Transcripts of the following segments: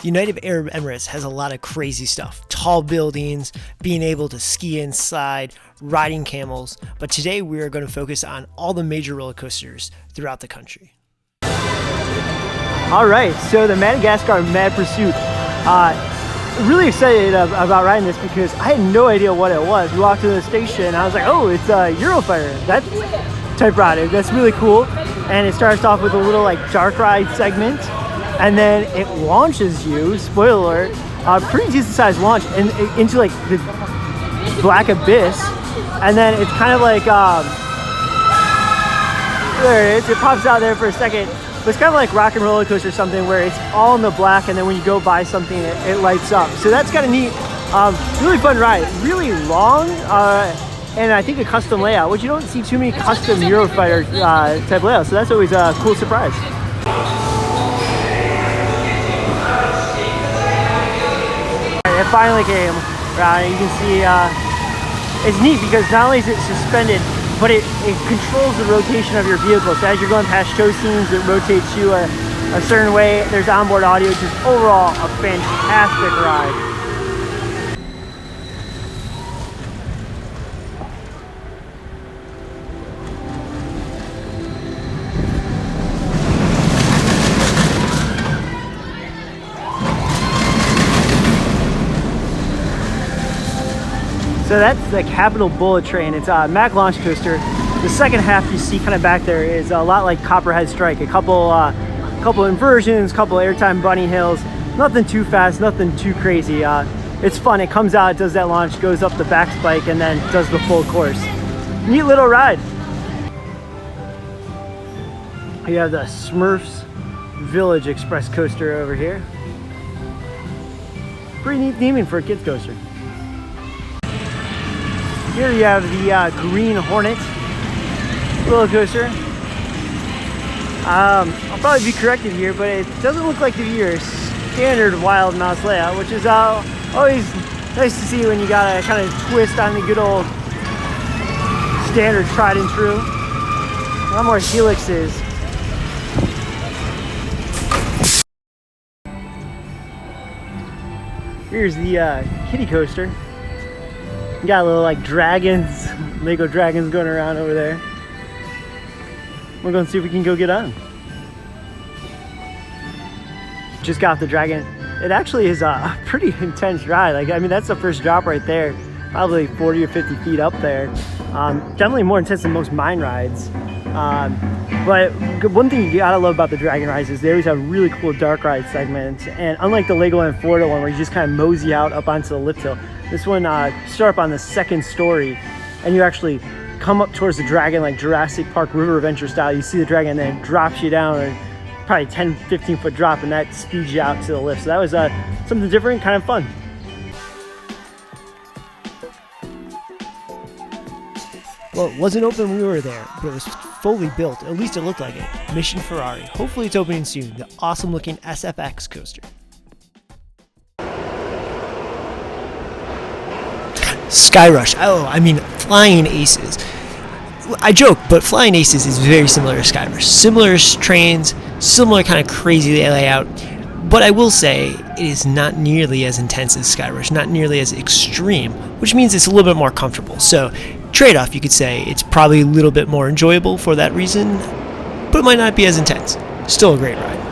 The United Arab Emirates has a lot of crazy stuff. Tall buildings, being able to ski inside, riding camels. But today we are going to focus on all the major roller coasters throughout the country. All right, so the Madagascar Mad Pursuit. Really excited about riding this because I had no idea what it was. We walked to the station and I was like, oh, it's a Eurofighter. That's type ride. That's really cool. And it starts off with a little like dark ride segment. And then it launches you, spoiler alert, pretty decent sized launch into like the black abyss. And then it's kind of like, there it is, it pops out there for a second. But it's kind of like Rock and Roller Coaster or something where it's all in the black and then when you go by something, it lights up. So that's kind of neat. Really fun ride, really long, and I think a custom layout, which you don't see too many custom Eurofighter type layouts. So that's always a cool surprise. It finally came around. You can see it's neat because not only is it suspended, but it controls the rotation of your vehicle. So as you're going past show scenes, it rotates you a certain way. There's onboard audio, just overall a fantastic ride. So that's the Capital Bullet Train. It's a Mack launch coaster. The second half you see kind of back there is a lot like Copperhead Strike. A couple inversions, couple airtime bunny hills. Nothing too fast, nothing too crazy. It's fun. It comes out, it does that launch, goes up the back spike, and then does the full course. Neat little ride. You have the Smurfs Village Express coaster over here. Pretty neat theming for a kids coaster. Here you have the green Hornet roller coaster. I'll probably be corrected here, but it doesn't look like your standard Wild Mouse layout, which is always nice to see when you got a kind of twist on the good old standard tried and true. A lot more helixes. Here's the kiddie coaster. You got little like dragons, Lego dragons going around over there. We're going to see if we can go get on. Just got off the dragon. It actually is a pretty intense ride. Like, I mean, that's the first drop right there. Probably 40 or 50 feet up there. Definitely more intense than most mine rides. But one thing you gotta love about the dragon rides is they always have really cool dark ride segments. And unlike the Legoland Florida one where you just kind of mosey out up onto the lift hill, this one start up on the second story and you actually come up towards the dragon like Jurassic Park River Adventure style. You see the dragon and then it drops you down, and probably 10-15 foot drop, and that speeds you out to the lift. So that was something different, kind of fun. Well, it wasn't open when we were there, but it was fully built. At least it looked like it. Mission Ferrari. Hopefully it's opening soon. The awesome looking SFX coaster. Skyrush. Oh, I mean, Flying Aces. I joke, but Flying Aces is very similar to Skyrush. Similar trains, similar kind of crazy layout. But I will say it is not nearly as intense as Skyrush, not nearly as extreme, which means it's a little bit more comfortable. So, trade-off, you could say it's probably a little bit more enjoyable for that reason, but it might not be as intense. Still a great ride.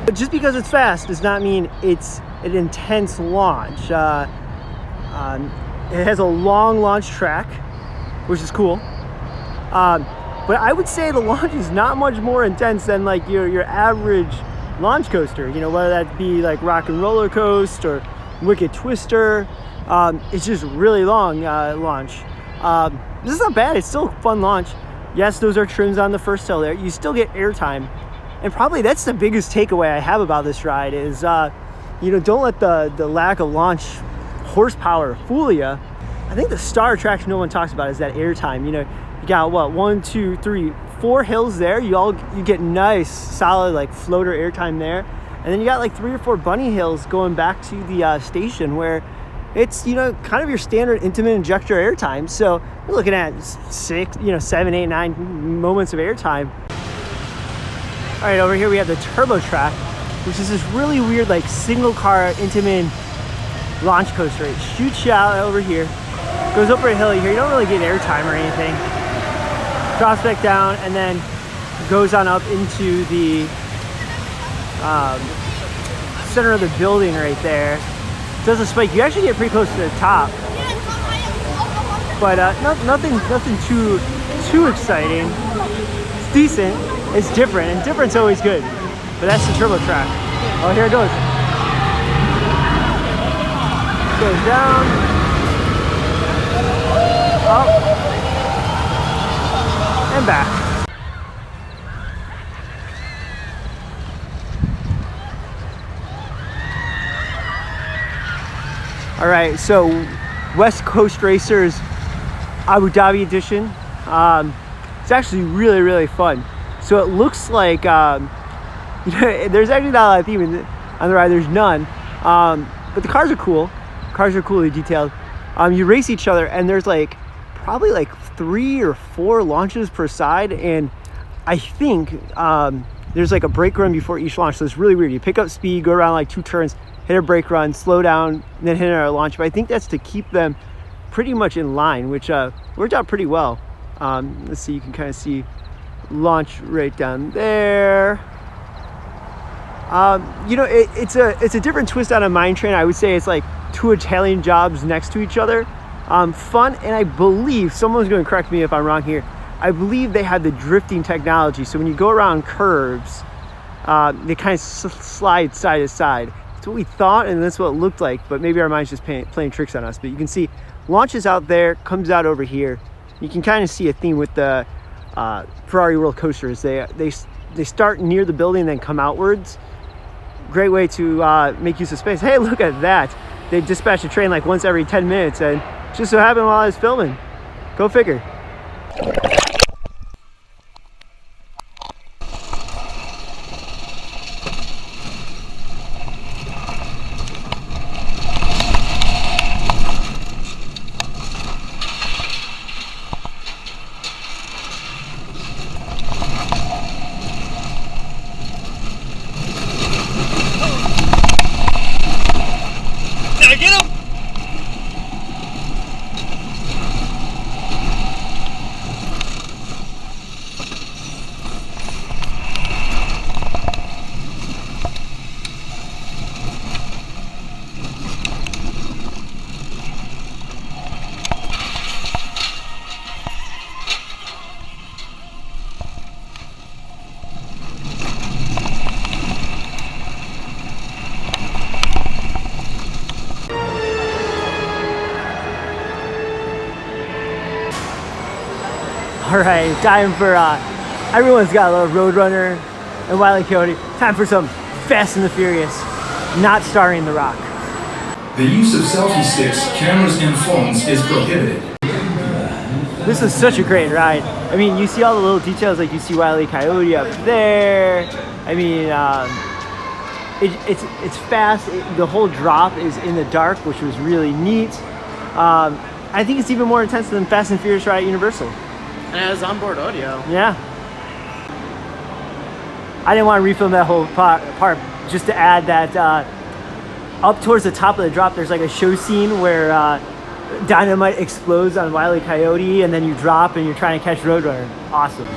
But just because it's fast does not mean it's an intense launch. It has a long launch track, which is cool. But I would say the launch is not much more intense than like your average launch coaster, you know, whether that be like Rock and Roller Coast or Wicked Twister. It's just really long launch. This is not bad. It's still a fun launch. Yes, those are trims on the first tail there. You still get airtime. And probably that's the biggest takeaway I have about this ride is, you know, don't let the lack of launch horsepower fool you. I think the star attraction no one talks about is that airtime. You know, you got what, 1, 2, 3, 4 hills there. You get nice, solid like floater airtime there. And then you got like 3 or 4 bunny hills going back to the station where it's, you know, kind of your standard Intamin injector airtime. So we're looking at 6, you know, 7, 8, 9 moments of airtime. All right, over here we have the Turbo Track, which is this really weird, like single car Intamin launch coaster. It shoots you out over here, goes over a hill here. You don't really get airtime or anything. Drops back down and then goes on up into the center of the building right there. Does a spike. You actually get pretty close to the top, but nothing too exciting. It's decent. It's different, and different's always good. But that's the Turbo Track. Oh, here it goes. Goes down. Up. And back. All right, so West Coast Racers Abu Dhabi edition. It's actually really, really fun. So it looks like, there's actually not a lot of theme on the ride, there's none. But the cars are cool. Cars are coolly detailed. You race each other and there's like, probably like 3 or 4 launches per side. And I think there's like a brake run before each launch. So it's really weird. You pick up speed, go around like 2 turns, hit a brake run, slow down, and then hit another launch. But I think that's to keep them pretty much in line, which worked out pretty well. Let's see, you can kind of see launch right down there. You know, it's a different twist on a mine train. I would say it's like 2 Italian jobs next to each other. Fun, and I believe, someone's going to correct me if I'm wrong here, I believe they had the drifting technology. So when you go around curves, they kind of slide side to side. That's what we thought, and that's what it looked like, but maybe our mind's just playing tricks on us. But you can see launches out there, comes out over here. You can kind of see a theme with the Ferrari World coasters. They start near the building and then come outwards. Great way to make use of space. Hey, look at that. They dispatch a train like once every 10 minutes, and just so happened while I was filming. Go figure. All right, time for, everyone's got a little Roadrunner and Wile E. Coyote. Time for some Fast and the Furious, not starring The Rock. The use of selfie sticks, cameras, and phones is prohibited. This is such a great ride. I mean, you see all the little details, like you see Wile E. Coyote up there. I mean, it's fast. The whole drop is in the dark, which was really neat. I think it's even more intense than Fast and Furious ride at Universal. And it has onboard audio. Yeah. I didn't want to refilm that whole part just to add that up towards the top of the drop, there's like a show scene where dynamite explodes on Wile E. Coyote, and then you drop and you're trying to catch Roadrunner. Awesome.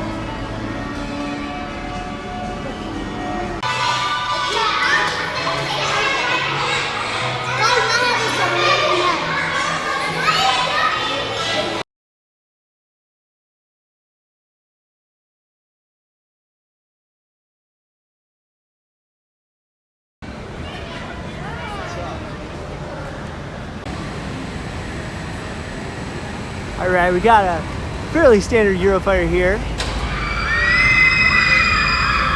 All right, we got a fairly standard Eurofighter here.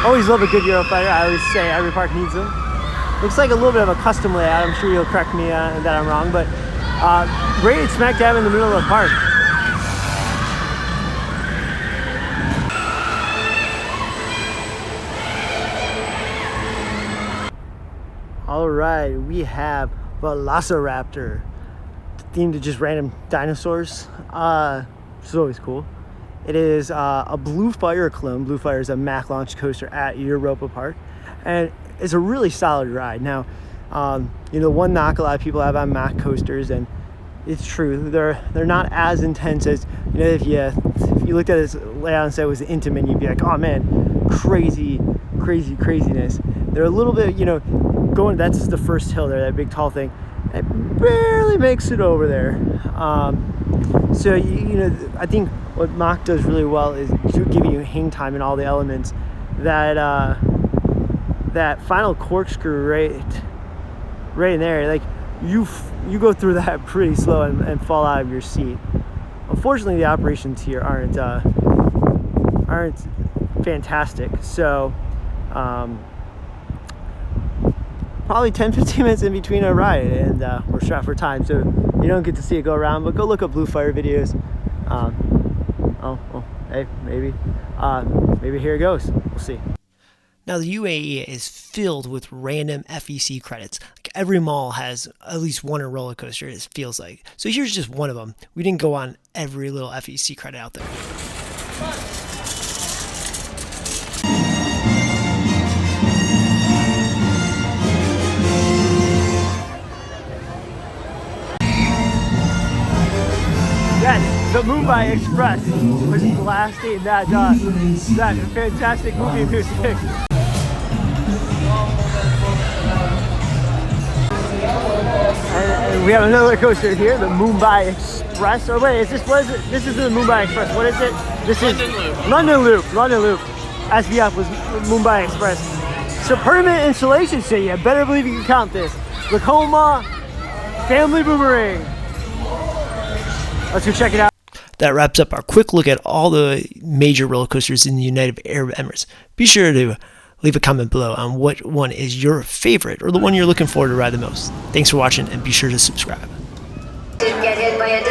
Always love a good Eurofighter. I always say every park needs them. Looks like a little bit of a custom layout. I'm sure you'll correct me that I'm wrong, but rated smack dab in the middle of the park. All right, we have Velociraptor, themed to just random dinosaurs, which is always cool. It is a Blue Fire clone. Blue Fire is a Mack launch coaster at Europa Park, and it's a really solid ride. Now, you know, one knock a lot of people have on Mack coasters, and it's true, they're not as intense as, you know, if you looked at this layout and said it was the Intamin, you'd be like, oh man, craziness. They're a little bit, you know, that's the first hill there, that big tall thing. It barely makes it over there. So you know, I think what Mack does really well is giving you hang time in all the elements. That final corkscrew right in there, like you go through that pretty slow and fall out of your seat. Unfortunately, the operations here aren't fantastic. So probably 10-15 minutes in between a ride, and we're strapped for time, so you don't get to see it go around, but go look up Blue Fire videos. Hey, maybe here it goes. We'll see. Now, the UAE is filled with random FEC credits. Like every mall has at least one roller coaster, it feels like. So here's just one of them. We didn't go on every little FEC credit out there. Yes, the Mumbai Express was blasting that fantastic movie acoustic. And we have another coaster here, the Mumbai Express. Or wait, what is it? This is the Mumbai Express. What is it? This is London Loop. SBF was Mumbai Express. So permanent installation city. I better believe you can count this. Vekoma, Family Boomerang. Let's go check it out. That wraps up our quick look at all the major roller coasters in the United Arab Emirates. Be sure to leave a comment below on what one is your favorite or the one you're looking forward to ride the most. Thanks for watching, and be sure to subscribe. Didn't get hit by a